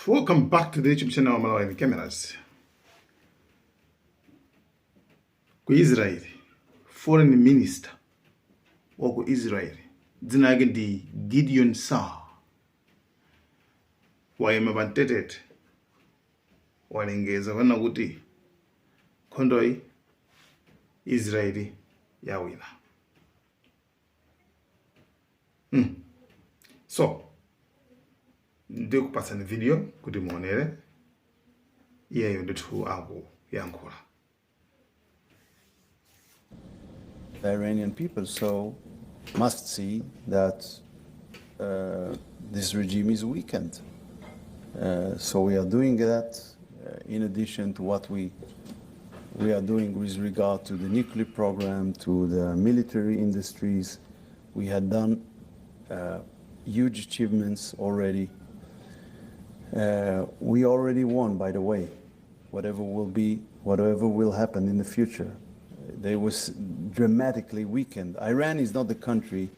Welcome back to the YouTube channel Malawi Cameras. Ku Israel, foreign minister wa ku Israel dzina lake ndi Gideon Saar wayima pantetete walengeza kana kuti nkhondo Israeli yawina. So ndikupasani video kuti muonere iyeyo ndithu akuyankhula. The Iranian people must see that this regime is weakened. So we are doing that in addition to what we are doing with regard to the nuclear program, to the military industries. We had done huge achievements already. We already won, by the way. Whatever will happen in the future, they was dramatically weakened. Iran is not the country.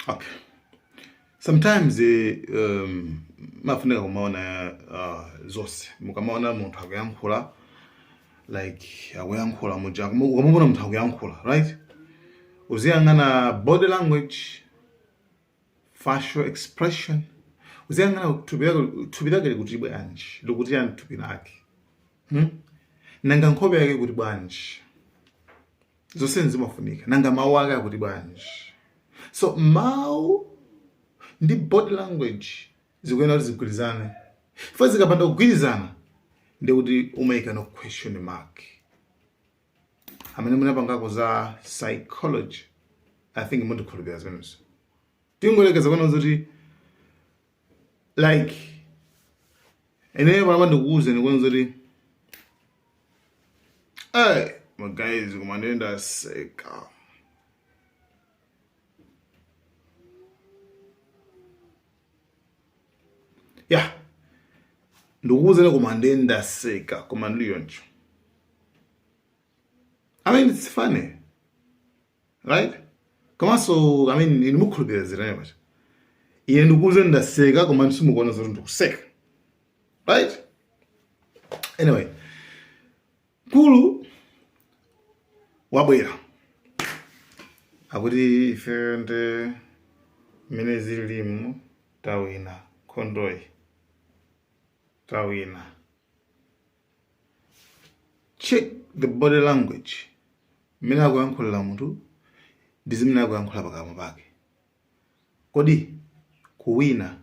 Okay. Sometimes mafuneka kumaona zose mukamaona munthu akuyankhula like akuyankhula muja ukamubona munthu akuyankhula, right? Uziyang'ana body language, facial expression, uziyang'ana thupi lake kuti bwanji lokuti yani thupi lake nanga nkhope yake kuti bwanji zose nzimafunika nanga mawu ake kuti bwanji. So mawu ndi body language zikuyenera kuti zigwirizane. If zikapanda kugwirizana ndi kuti umayika no question mark. Amene munapangako za psychology, I think mundikhulupirira zimenezo. Tingolekeza kana kuti like ene baba ndikuuze ndikuona kuti my guys kumanenda seka. Yeah. Ndikuuze nekumandenda seka komando yoncho. I mean, it's funny, right? Komanso, I mean, inimukhulupirira zirane bacha. Iye ndikuuze ndaseka komando simukuona zoti ndikuseka. Right? Anyway, Kulu wabwera akuti ife ndi mene zilimu tawina khondoyi tawina. Check the body language. Mene akuyankhulira munthu ndi zimene akuyankhula pakamwa pake. Kodi kuwina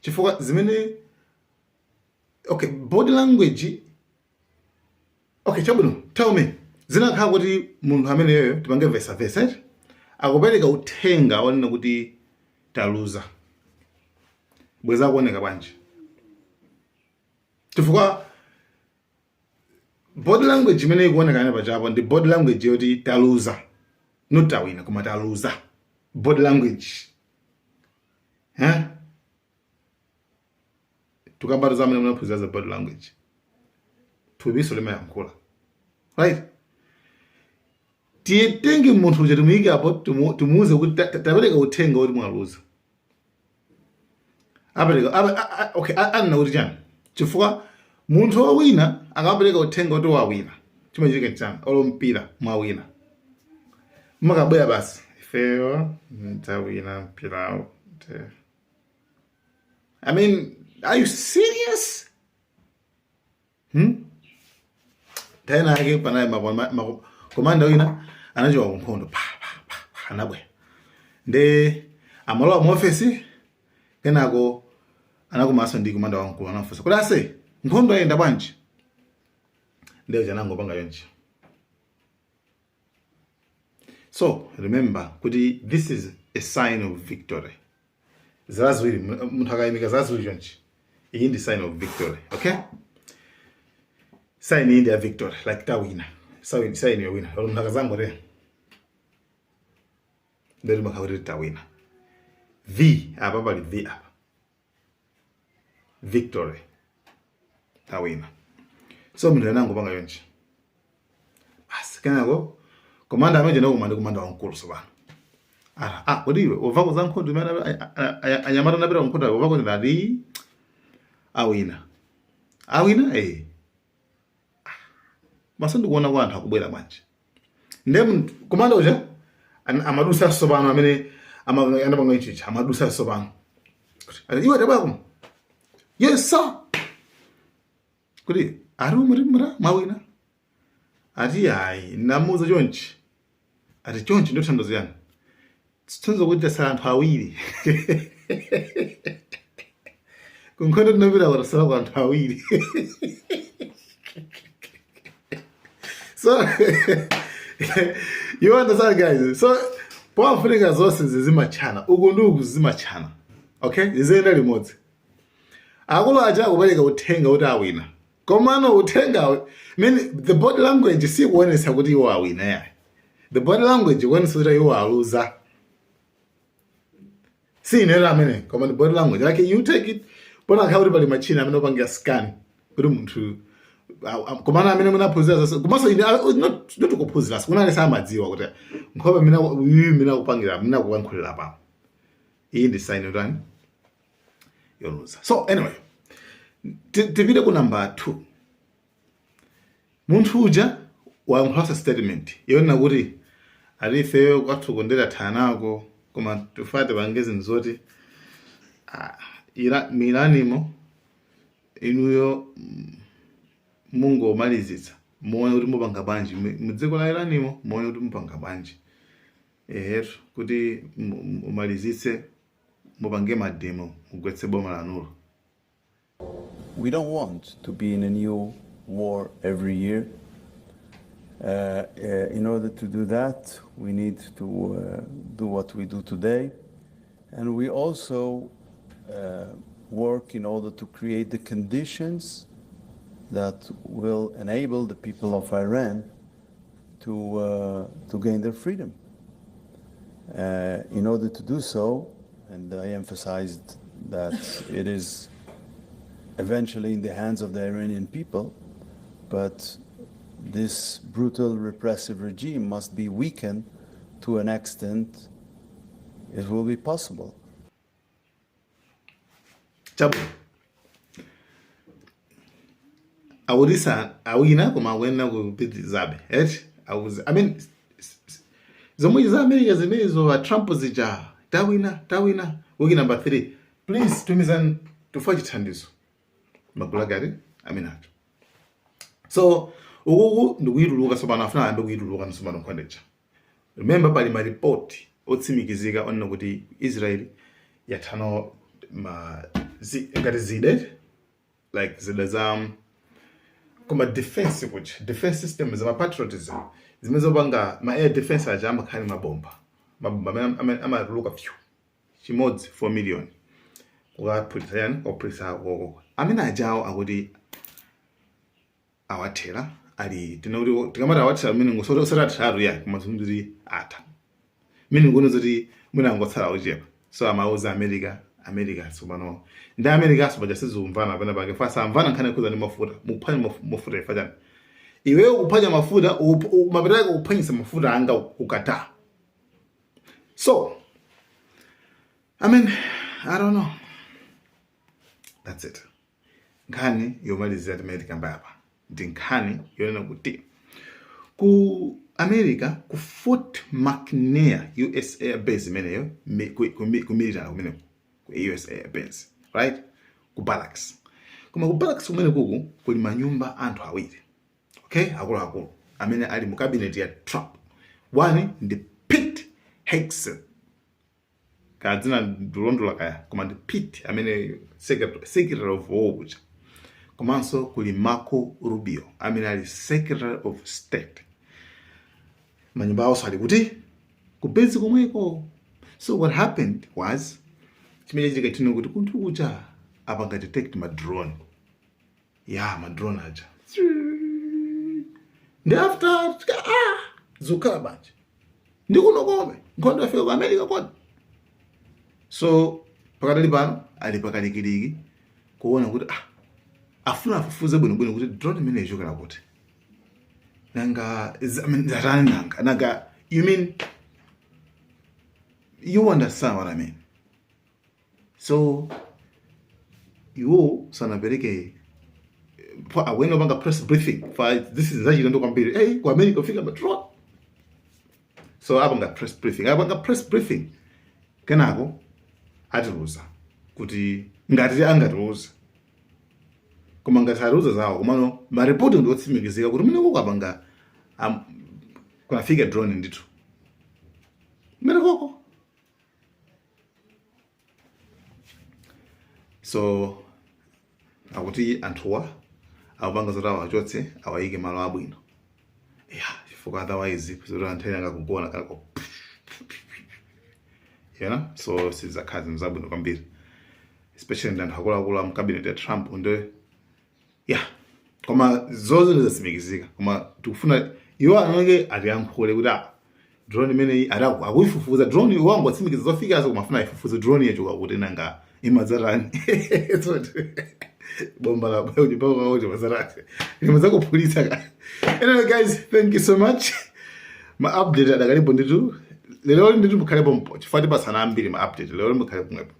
chifukwa zimene okay, body language. Okay, chabwino, tell me. Zinakhala kuti munthu amene yoyo tipange versa akupereka uthenga awanena kuti taluza. Bweza kuoneka bwanji. Chifukwa body language imene ikuoneka ine pachapo ndi body language yoti taluza. Not tawina koma taluza. Body language. Tukabatiza amene munaphunzira body language. Thupiso limayankhula. Right? Tiyetenge munthu uja tumuyike apo tumuuze kuti tapereka uthenga woti mwaluza. Apereka okay, anena kuti chani. Chifukwa munthu wawina akapereka uthenga woti wawina. Chimachitika chani olo mpira mwawina. Makabwera basi. Ifeyo tawina mpirawo. I mean, are you serious? Tena yake panaye komanda wina anachowa kunkhondo anabwera nde amalowa mu office kenako anakumaso ndi komanda wamkulu anafunsa kuti ase nkhondo yenda bwanji ndeyo janangopanga yonje. So remember kuti this is a sign of victory. Zazwiri munthu akayimika zazwiri chonchi iyi ndi sign of victory. Okay, sign in their victory like tawina. Sign your winner. Munthu akazango re nderi makawiri tawina. V apa pali V apa. Victory tawina. So munthu anangopanga yonchi. Basi kenako komanda amene ndi komanda wamkulu sobana. Kodi iwe ova kuza nkhondo imene anyamata napita nkhondo ova kuti ndati awina masandikuona kwa anthu akubwera manje nde komanda uja amadusa sopano amene anapanga ichichi amadusa sopano iwe tabwako yes sir kuti ari mura mawina ati hayi namuza chonchi ati chonchi ndo thandozo yani tithandiza kuti sala anthu awiri kunkhondo tinapita kutasala kwa anthu awiri so you understand guys, so powafunika zonse zimachana uku ndi uku zimachana, okay, zizenda limodzi. Akulu aja akupereka uthenga kuti awina komano uthenga the body language sikuonesa kuti iwo awina yayi, the body language ikuonesa kuti iwo aluza. Sinera amene koma the body language like you take it pona akauri pali machina amene opangira scan kuti munthu komana amene munaphunzira zase komanso not kuphunzira kunali samadziwa kuti nkhope mina kupangira mina kuyankhulira pa iyi ndi sign yotani yoluza. So anyway, tipite ku number 2. Munthu uja wayankhula statement yona kuti alife kwathukondera thanako koma tufate bangezi nzoti milanimo inuyo Mungu omalizitsa muone kuti mupanga banji mudziko la Iranimo, muone kuti mupanga banji kuti umalizitse mupange mademo mugwetse boma lanulo. We don't want to be in a new war every year. In order to do that, we need to do what we do today, and we also work in order to create the conditions that will enable the people of Iran to gain their freedom. In order to do so, and I emphasized that it is eventually in the hands of the Iranian people, but this brutal repressive regime must be weakened to an extent it will be possible. Chabu. Awudisa awina koma wena kupiti zabe. I mean, zomwe za America zimezo Trump zija tawina. Wiki number 3. Please tumizani tufachi thandizo. Magulagari aminacho. So uku ndikuyiruluka sobana afuna ambe kuyiruluka nsomano kwandecha. Remember pali ma report otsimikizika onna kuti Israel yathano ngati zide like zide kuma defense system za patriotism zimezopanga ma air defense aja amakhani mabomba amaruluka phew chimodzi 4 million ukapulisa yani opulisa koko amene ajawo akuti awathera ali tinokuti tikamati awathera mene ngosotatu ya kumazunguziri atha mene ngono zoti mwina ngotsala uchepa. So amauza America subano nda America subaja sizumvana pena pake fasa amvana nkhani kuza ni mafuta muphanye mafuta ifajana iwe uphanya mafuta mapiraka uphanyisa mafuta anga ukata. So I mean, I don't know, that's it. Nkhani yomalizira America mbapa ndi nkhani yonena kuti ku America ku Fort McNair US Air Base meneyo ku military kumene ku US Air Base, right, ku barracks. Kuma ku barracks kumene kuku kuli manyumba anthu awiri, okay, akulu amene ali mu cabinet ya Trump. One ndi Pete Hegseth, kadzina ndulondola kaya koma ndi Pete amene secretary of war. Komanso kuli Marco Rubio amene ali secretary of state. Manyumba awo sali kuti kubezi komweko. So what happened was chimene chikatino kuti kunthu kucha apanga detect ma drone. Ma drone aja. Ndi after zukala banje. Ndi kuno kome nkhondo afika ku America kodi. So pakadali pano ali pakalikiliki kuona kuti afuna afufuze bwino kuti drone imene ichokera kuti. Nanga nanga you mean you understand what I mean? So iwo sanapereke awene opanga press briefing this is zachilendo kwambiri ku America ufika drone. So apanga press briefing kenako atiruza kuti ngati angatiuza koma ngati atiuza zawo komano maripoti ndi otsimikizika kuti mene kokapanga kunafika drone ndithu mene koko. So akuti anthuwa akupanga zoti awachotse awayike malo abwino chifukwa otherwise zoti anthu ena akakugona kanako so sizakhazi mzabwino kwambiri, especially ndi anthu akuluakulu mu cabinet ya Trump koma zozo zasimikizika koma tikufuna iwo anonge atiyankhule kuti drone imeneyi akuyifufuza drone wangu watsimikiza zofikazo koma afuna ifufuze drone yachoka kuti nanga imadzarani bomba la mazarani imadzakupulitsa. Anyway guys, thank you so much. Ma update adakalipo nditu lero nditu mukhalepo mpo chifukwa tipasana ambiri ma update lero mukhalepo mwepo.